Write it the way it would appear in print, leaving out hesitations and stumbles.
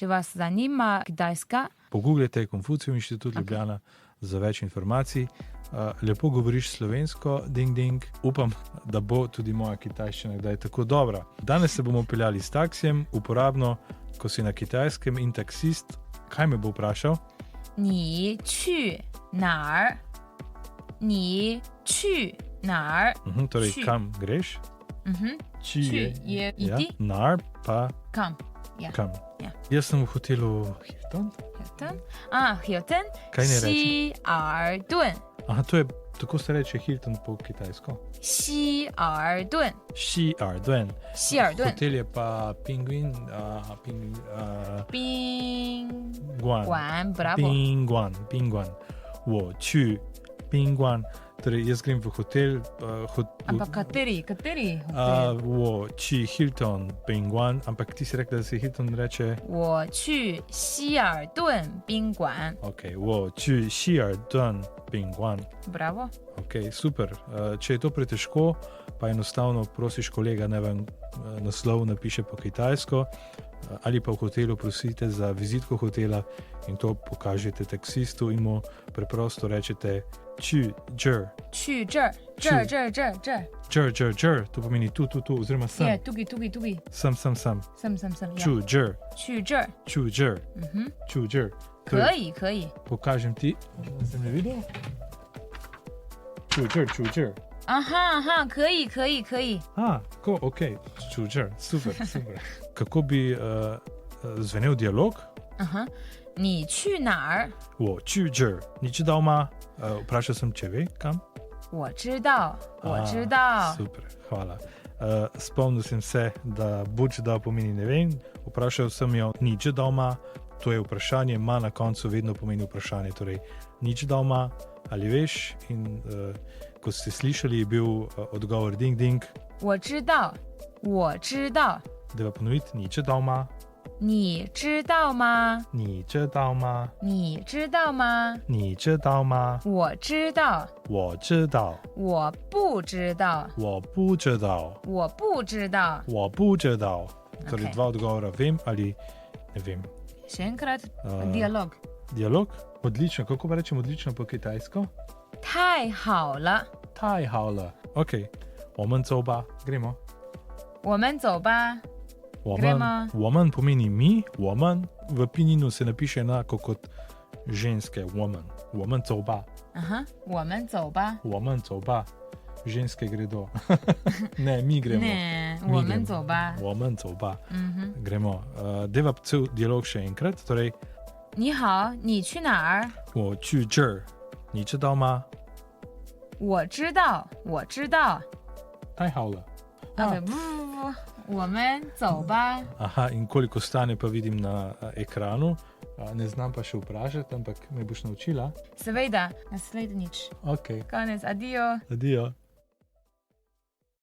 Če vas zanima Kitajska, pogooglejte Konfucijev inštitut Ljubljana za več informacij. Lepo govoriš slovensko, ding ding. Upam, da bo tudi moja kitajščina kdaj tako dobra. Danes se bomo peljali s taksijem, uporabno, ko si na Kitajskem in taksist. Kaj me bo vprašal? 你去哪儿？你去哪儿？ Torej, 去 kam greš? 去je iti, Nar pa kam? Ja. kam. Ja. Jaz sem v hotelu Hilton. Hilton. Hilton. Kaj ne reče? 希尔顿。 Aha, to je, tako se reče Hilton po kitajsko. 希尔顿。 希尔顿. 希尔顿。 Hotel je pa Penguin,宾 Guan. 馆 ，bravo。 宾馆。我去宾馆. Torej, jaz grem v hotel. Ampak kateri hotel? 我去 Hilton 宾馆. Ampak ti si rekla, da se Hilton reče? 我去希尔顿宾馆。 Ok, 我去希尔顿宾馆. Bravo. Ok, super. Če je to pretežko, pa enostavno prosiš kolega, naj vam naslov napiše po kitajsko, ali pa v hotelu prosite za vizitko hotela in to pokažete taksistu in mu preprosto rečete 去这儿. 去这儿，这儿，这儿，这儿，这儿。这儿, to pomeni tu, oziroma sem. Je, tukaj. Sem. Sem. 去这儿. 去这儿。去这儿. 去这儿. 可以。 Pokažem ti, da sem ne videl. 去这儿. Aha, 可以。Ok, 去这儿, super. Kako bi zvenel dialog?你去哪儿？我去这儿, ni知道吗? Vprašal sem, če ve, kam? 我知道。 Super, hvala. Spomnil sem se, da buč da pomeni ne vem. Vprašal sem jo, ni知道吗? To je vprašanje, ma na koncu vedno pomeni vprašanje. Torej, ni知道吗? Ali veš? In ko ste slišali, je bil odgovor ding ding. 我知道。 Da pa ponoviti, ni 知道吗? 你知道吗？ 你知道吗? 你知道吗？ 你知道吗? 我知道。 我知道. 我不知道。 我不知道. 我不知道。 我不知道. Torej, Okej. dva odgovora, vem ali ne vem. Še enkrat, dialog. Dialog? Odlično. Kako pa rečem odlično po kitajsko? 太好了。 太好了. Ok, 我们走吧. Gremo. 我们走吧。 Gremo. 我们 pomeni mi, 我们 v pininu se napiše enako kot ženske, 我们 走吧. 我们走吧。 我们走吧. Ženske gredo. Ne, mi gremo. Ne, Mi 我们 gremo. 走吧。 我们走吧. Gremo. Deva cel dialog še enkrat. Torej, 你好，你去哪儿？我去这儿. 你知道吗? 我知道。太好了.不，我们走吧。 Aha, in koliko stane pa vidim na ekranu. Ne znam pa še vprašati, ampak me boš naučila. Seveda, naslednjič. Ok, Konec, adijo. adijo.